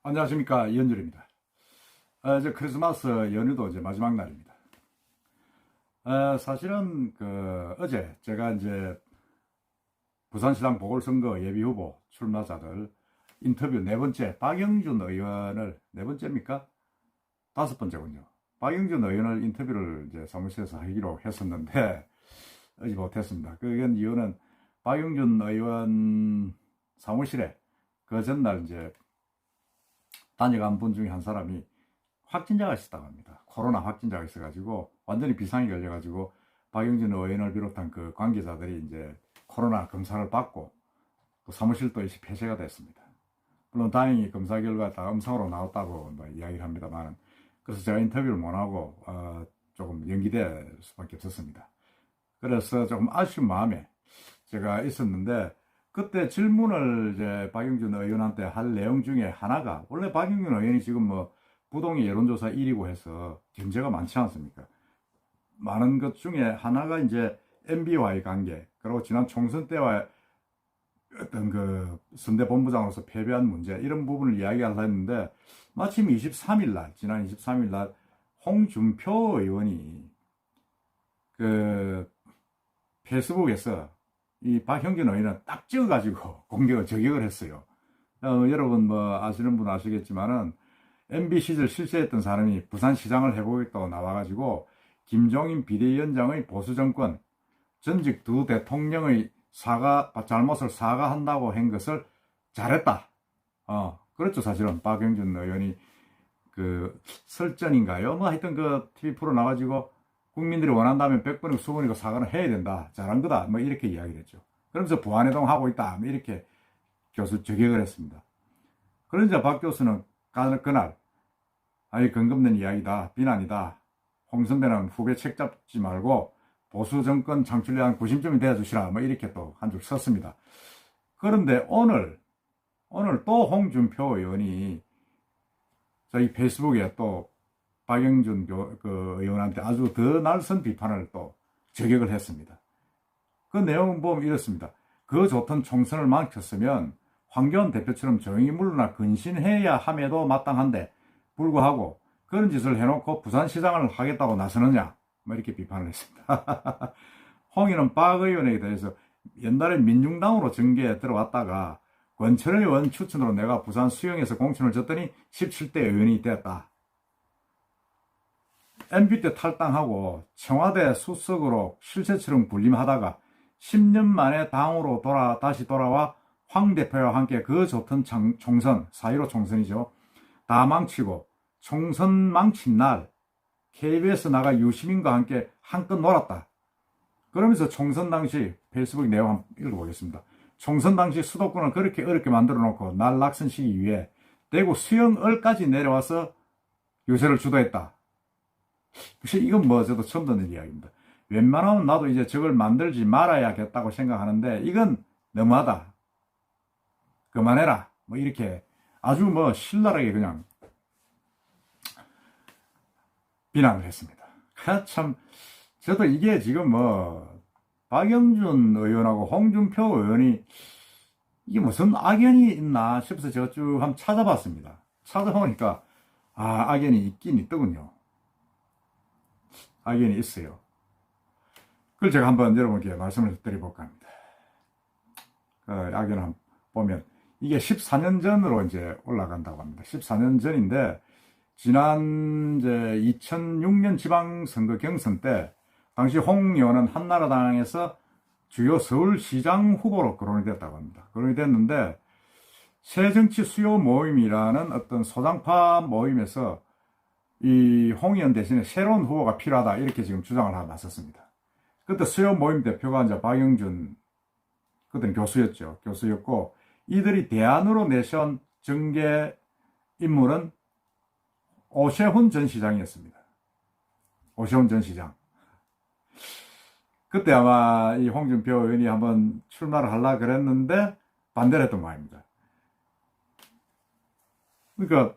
안녕하십니까, 이현철입니다. 이제 크리스마스 연휴도 이제 마지막 날입니다. 사실은 어제 제가 이제 부산시장 보궐선거 예비후보 출마자들 인터뷰 네 번째 박영준 의원을, 네 번째입니까? 다섯 번째군요. 박영준 의원을 인터뷰를 이제 사무실에서 하기로 했었는데 하지 못했습니다. 그 이유는 박영준 의원 사무실에 그 전날 이제 다녀간 분 중에 한 사람이 확진자가 있었다고 합니다. 코로나 확진자가 있어가지고 완전히 비상이 걸려가지고 박영준 의원을 비롯한 그 관계자들이 이제 코로나 검사를 받고 또 사무실도 일시 폐쇄가 됐습니다. 물론 다행히 검사 결과 다 음성으로 나왔다고 뭐 이야기를 합니다만, 그래서 제가 인터뷰를 못하고 조금 연기될 수밖에 없었습니다. 그래서 조금 아쉬운 마음에 제가 있었는데, 그때 질문을 이제 박영준 의원한테 할 내용 중에 하나가, 원래 박영준 의원이 지금 뭐 부동의 여론조사 1위고 해서 견제가 많지 않습니까? 많은 것 중에 하나가 이제 MB와의 관계, 그리고 지난 총선 때와 어떤 그 선대 본부장으로서 패배한 문제, 이런 부분을 이야기하려 했는데, 마침 23일 날, 지난 23일 날 홍준표 의원이 그 페이스북에서 이 박형준 의원은 딱 찍어가지고 저격을 했어요. 여러분 뭐 아시는 분 아시겠지만은 MB 시절 실세했던 사람이 부산시장을 해보겠다고 나와가지고 김종인 비대위원장의 보수정권, 전직 두 대통령의 잘못을 사과한다고 한 것을 잘했다. 그렇죠. 사실은 박영준 의원이 그 설전인가요? 뭐 하여튼 그 TV 프로 나가지고 국민들이 원한다면 100번이고 수번이고 사과를 해야 된다. 잘한 거다. 뭐 이렇게 이야기를 했죠. 그러면서 부안해동 하고 있다. 뭐 이렇게 교수 저격을 했습니다. 그러자 박 교수는 그날 아니 근검된 이야기다. 비난이다. 홍 선배는 후배 책 잡지 말고 보수 정권 창출에 대한 구심점이 되어주시라. 뭐 이렇게 또 한 줄 썼습니다. 그런데 오늘 또 홍준표 의원이 저희 페이스북에 또 박영준 의원한테 아주 더 날선 비판을 또 저격을 했습니다. 그 내용은 보면 이렇습니다. 그 좋던 총선을 망쳤으면 황교안 대표처럼 조용히 물러나 근신해야 함에도 마땅한데 불구하고 그런 짓을 해놓고 부산시장을 하겠다고 나서느냐, 뭐 이렇게 비판을 했습니다. 홍의는 박 의원에 대해서 옛날에 민중당으로 정계에 들어왔다가 권철 의원 추천으로 내가 부산 수영에서 공천을 줬더니 17대 의원이 되었다. MB 때 탈당하고 청와대 수석으로 실세처럼 군림하다가 10년 만에 당으로 다시 돌아와 황 대표와 함께 그 좋던 총선, 4.15 총선이죠. 다 망치고 총선 망친 날 KBS 나가 유시민과 함께 한껏 놀았다. 그러면서 총선 당시 페이스북 내용 한번 읽어보겠습니다. 총선 당시 수도권을 그렇게 어렵게 만들어 놓고 날 낙선시키기 위해 대구 수영을까지 내려와서 유세를 주도했다. 이건 뭐 저도 처음 듣는 이야기입니다. 웬만하면 나도 이제 저걸 만들지 말아야겠다고 생각하는데 이건 너무하다. 그만해라. 뭐 이렇게 아주 뭐 신랄하게 그냥 비난을 했습니다. 참 저도 이게 지금 뭐 박영준 의원하고 홍준표 의원이 이게 무슨 악연이 있나 싶어서 제가 쭉 한번 찾아봤습니다. 찾아보니까 악연이 있긴 있더군요. 악연이 있어요. 그걸 제가 한번 여러분께 말씀을 드려볼까 합니다. 악연을 한번 보면 이게 14년 전으로 이제 올라간다고 합니다. 14년 전인데 지난 이제 2006년 지방선거 경선 때 당시 홍 의원은 한나라당에서 주요 서울시장 후보로 거론이 됐다고 합니다. 거론이 됐는데 새정치 수요 모임이라는 어떤 소장파 모임에서 이 홍 의원 대신에 새로운 후보가 필요하다 이렇게 지금 주장을 하고 나섰습니다. 그때 수요 모임 대표가 이제 박영준, 그때는 교수였고 이들이 대안으로 내세운 정계 인물은 오세훈 전 시장이었습니다. 오세훈 전 시장. 그때 아마 이 홍준표 의원이 한번 출마를 하려고 그랬는데 반대를 했던 모양입니다. 그러니까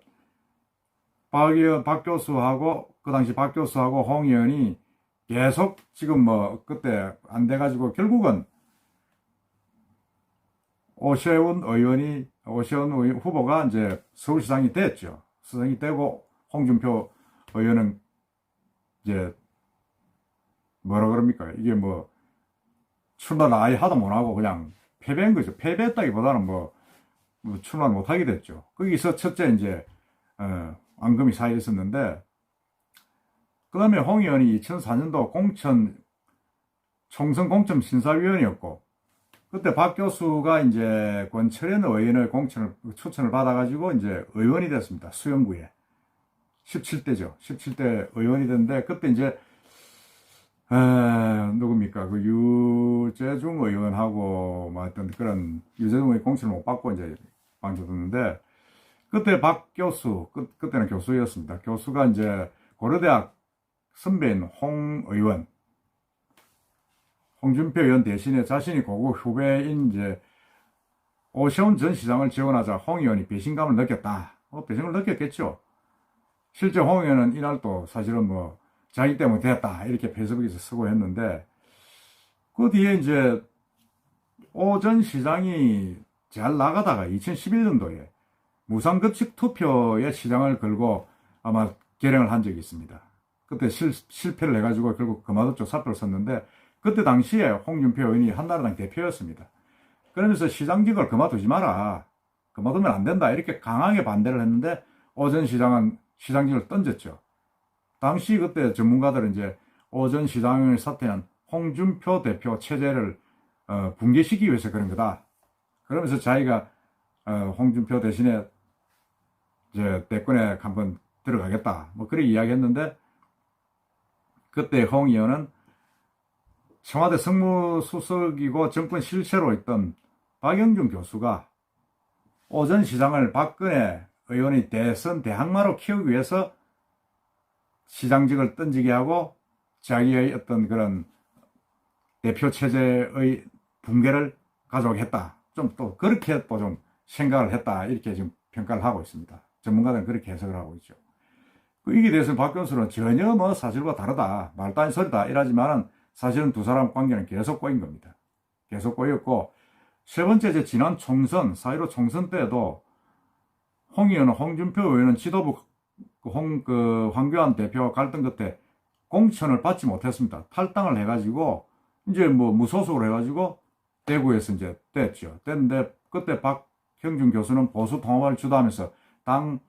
박 교수하고 그 당시 박 교수하고 홍 의원이 계속 지금 뭐 그때 안 돼가지고 결국은 오세훈 의원이 오시원 후보가 이제 서울시장이 됐죠. 시장이 되고 홍준표 의원은 이제 뭐라 그럽니까? 이게 뭐 출마를 아예 하다 못하고 그냥 패배한 거죠. 패배했다기보다는 뭐 출마 못하게 됐죠. 거기서 첫째 이제 앙금이 쌓여 있었는데, 그 다음에 홍 의원이 2004년도 총선 공천 심사위원이었고, 그때 박 교수가 이제 권철현 의원의 추천을 받아가지고 이제 의원이 됐습니다. 수영구에. 17대죠. 17대 의원이 됐는데, 그때 이제, 누굽니까. 그 유재중 의원하고, 뭐 어떤 그런, 유재중 의원 공천을 못 받고 이제 방조됐는데, 그때 박 교수, 그때는 교수였습니다. 교수가 이제 고려대학 선배인 홍 의원, 홍준표 의원 대신에 자신이 고고 후배인 이제 오세훈 전 시장을 지원하자 홍 의원이 배신감을 느꼈다. 배신감을 느꼈겠죠. 실제 홍 의원은 이날 또 사실은 뭐 자기 때문에 됐다 이렇게 페이스북에서 쓰고 했는데, 그 뒤에 이제 오 전 시장이 잘 나가다가 2011년도에 무상급식 투표에 시장을 걸고 아마 결행을 한 적이 있습니다. 그때 실패를 해가지고 결국 금화도 쪽 사표를 썼는데, 그때 당시에 홍준표 의원이 한나라당 대표였습니다. 그러면서 시장직을 그만두지 마라. 그만두면 안 된다. 이렇게 강하게 반대를 했는데, 오 전 시장은 시장직을 던졌죠. 당시 그때 전문가들은 이제 오 전 시장을 사퇴한 홍준표 대표 체제를 붕괴시키기 위해서 그런 거다. 그러면서 자기가 홍준표 대신에 이제 대권에 한번 들어가겠다. 뭐 그렇게 이야기했는데, 그때 홍 의원은 청와대 성무수석이고 정권 실세로 있던 박영준 교수가 오 전 시장을 박근혜 의원이 대선 대항마로 키우기 위해서 시장직을 던지게 하고 자기의 어떤 그런 대표 체제의 붕괴를 가져오겠다. 좀 또 그렇게 또 좀 생각을 했다. 이렇게 지금 평가를 하고 있습니다. 전문가들은 그렇게 해석을 하고 있죠. 이게 대해서 박 교수는 전혀 뭐 사실과 다르다. 말도 안 소리다. 이러지만은 사실은 두 사람 관계는 계속 꼬인 겁니다. 계속 꼬였고, 세 번째 이제 지난 총선, 4.15 총선 때도 홍 의원은 홍준표 의원은 지도부 황교안 대표와 갈등 끝에 공천을 받지 못했습니다. 탈당을 해가지고 이제 뭐 무소속으로 해가지고 대구에서 이제 됐죠. 됐는데 그때 박형준 교수는 보수 통합을 주도하면서 당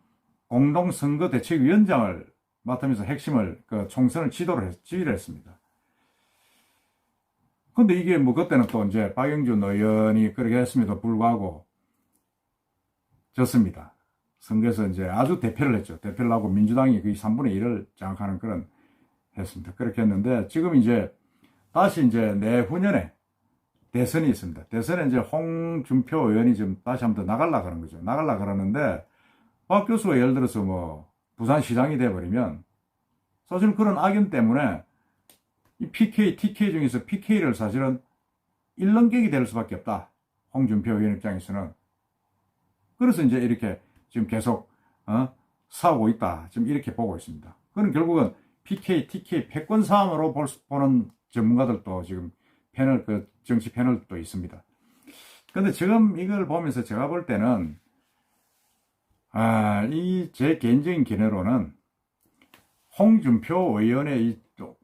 공동선거대책위원장을 맡으면서 핵심을 총선을 지휘를 했습니다. 근데 이게 뭐 그때는 또 이제 박영준 의원이 그렇게 했음에도 불구하고 졌습니다. 선거에서 이제 아주 대패를 했죠. 대패를 하고 민주당이 거의 3분의 1을 장악하는 그런 했습니다. 그렇게 했는데, 지금 이제 다시 이제 내후년에 대선이 있습니다. 대선에 이제 홍준표 의원이 지금 다시 한번 더 나가려고 그러는 거죠. 나가려고 그러는데, 박 교수가 예를 들어서 뭐 부산시장이 돼버리면 사실 그런 악연 때문에 이 PK, TK 중에서 PK를 사실은 1등객이 될 수밖에 없다. 홍준표 의원 입장에서는. 그래서 이제 이렇게 지금 계속 싸우고 있다. 지금 이렇게 보고 있습니다. 그건 결국은 PK, TK 패권 싸움으로 보는 전문가들도 지금 정치 패널도 있습니다. 근데 지금 이걸 보면서 제가 볼 때는 이 제 개인적인 견해로는 홍준표 의원의 이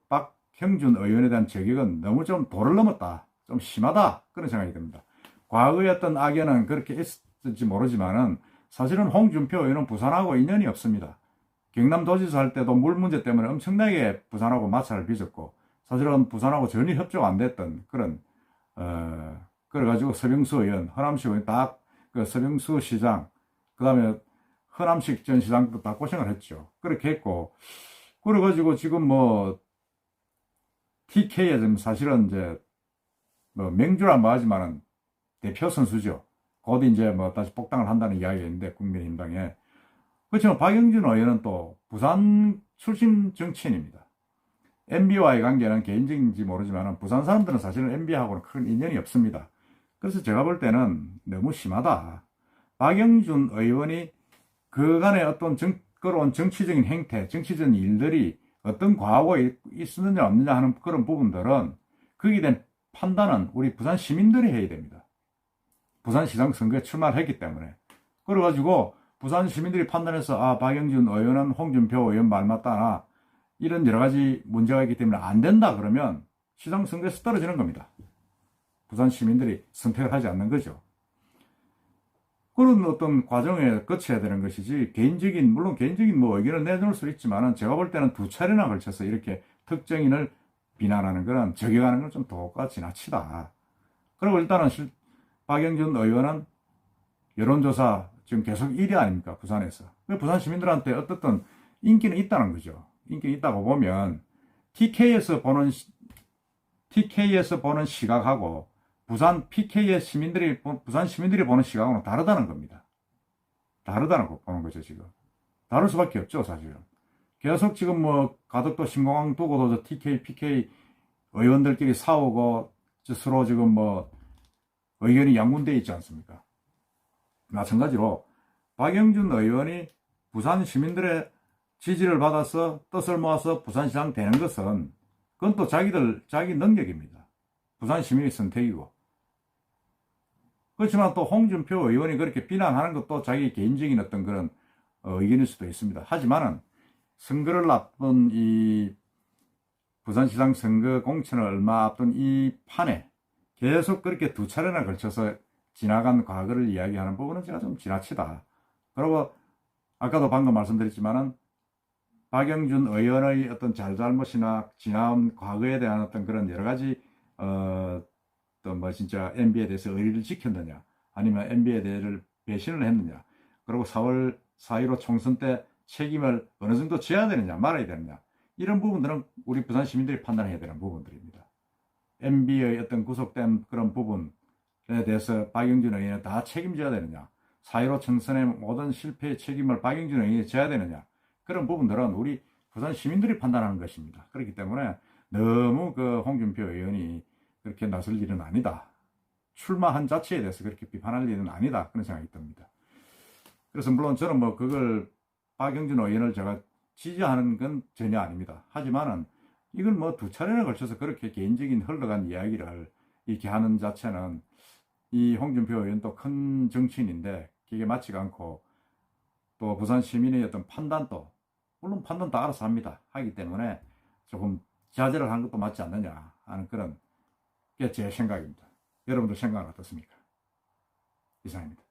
박형준 의원에 대한 저격은 너무 좀 도를 넘었다. 좀 심하다. 그런 생각이 듭니다. 과거에 어떤 악연은 그렇게 있을지 모르지만은 사실은 홍준표 의원은 부산하고 인연이 없습니다. 경남도지사 할 때도 물 문제 때문에 엄청나게 부산하고 마찰을 빚었고, 사실은 부산하고 전혀 협조가 안 됐던 그런, 그래가지고 서병수 의원, 허남식 의원 그 서병수 시장, 그 다음에 허남식 전 시장도 다 고생을 했죠. 그렇게 했고, 그래가지고 지금 뭐, TK에 지금 사실은 이제, 뭐, 맹주란 뭐 하지만은 대표 선수죠. 곧 이제 뭐 다시 복당을 한다는 이야기가 있는데, 국민의힘당에. 그렇지만 박영준 의원은 또 부산 출신 정치인입니다. MB와의 관계는 개인적인지 모르지만 부산 사람들은 사실은 MB하고는 큰 인연이 없습니다. 그래서 제가 볼 때는 너무 심하다. 박영준 의원이 그간의 어떤 끌어온 정치적인 행태, 정치적인 일들이 어떤 과거가 있었느냐 없느냐 하는 그런 부분들은 거기에 대한 판단은 우리 부산 시민들이 해야 됩니다. 부산시장 선거에 출마를 했기 때문에. 그래가지고 부산 시민들이 판단해서 아, 박영준 의원은 홍준표 의원 말 맞다나 이런 여러 가지 문제가 있기 때문에 안 된다 그러면 시장 선거에서 떨어지는 겁니다. 부산 시민들이 선택을 하지 않는 거죠. 그런 어떤 과정에 거쳐야 되는 것이지, 물론 개인적인 뭐 의견을 내놓을 수 있지만은 제가 볼 때는 두 차례나 걸쳐서 이렇게 특정인을 비난하는 거는, 저격하는 건 좀 도가 지나치다. 그리고 일단은 박영준 의원은 여론조사 지금 계속 1위 아닙니까? 부산에서. 부산 시민들한테 어떻든 인기는 있다는 거죠. 인기는 있다고 보면 TK에서 보는 시각하고 부산 시민들이 보는 시각은 다르다는 겁니다. 다르다는 거 보는 거죠, 지금. 다를 수밖에 없죠, 사실은. 계속 지금 뭐, 가덕도 신공항 두고도 TK, PK 의원들끼리 싸우고, 서로 지금 뭐, 의견이 양분되어 있지 않습니까? 마찬가지로, 박영준 의원이 부산 시민들의 지지를 받아서 뜻을 모아서 부산시장 되는 것은, 그건 또 자기 능력입니다. 부산 시민의 선택이고. 그렇지만 또 홍준표 의원이 그렇게 비난하는 것도 자기 개인적인 어떤 그런 의견일 수도 있습니다. 하지만은 선거를 앞둔 이 부산시장 선거 공천을 얼마 앞둔 이 판에 계속 그렇게 두 차례나 걸쳐서 지나간 과거를 이야기하는 부분은 제가 좀 지나치다. 그리고 아까도 방금 말씀드렸지만은 박영준 의원의 어떤 잘잘못이나 지나온 과거에 대한 어떤 그런 여러 가지 또 뭐 진짜 MB에 대해서 의리를 지켰느냐, 아니면 MB에 대해서 배신을 했느냐, 그리고 4월 4.15 총선 때 책임을 어느 정도 져야 되느냐, 말아야 되느냐, 이런 부분들은 우리 부산 시민들이 판단해야 되는 부분들입니다. MB의 어떤 구속된 그런 부분에 대해서 박영준 의원이 다 책임져야 되느냐, 4.15 총선의 모든 실패의 책임을 박영준 의원이 져야 되느냐, 그런 부분들은 우리 부산 시민들이 판단하는 것입니다. 그렇기 때문에 너무 그 홍준표 의원이 그렇게 나설 일은 아니다. 출마한 자체에 대해서 그렇게 비판할 일은 아니다. 그런 생각이 듭니다. 그래서 물론 저는 뭐 그걸 박영준 의원을 제가 지지하는 건 전혀 아닙니다. 하지만은 이걸 뭐 두 차례나 걸쳐서 그렇게 개인적인 흘러간 이야기를 이렇게 하는 자체는, 이 홍준표 의원도 큰 정치인인데 그게 맞지가 않고, 또 부산 시민의 어떤 판단도, 물론 판단 다 알아서 합니다. 하기 때문에 조금 자제를 하는 것도 맞지 않느냐 하는 그런 게 제 생각입니다. 여러분들 생각은 어떻습니까? 이상입니다.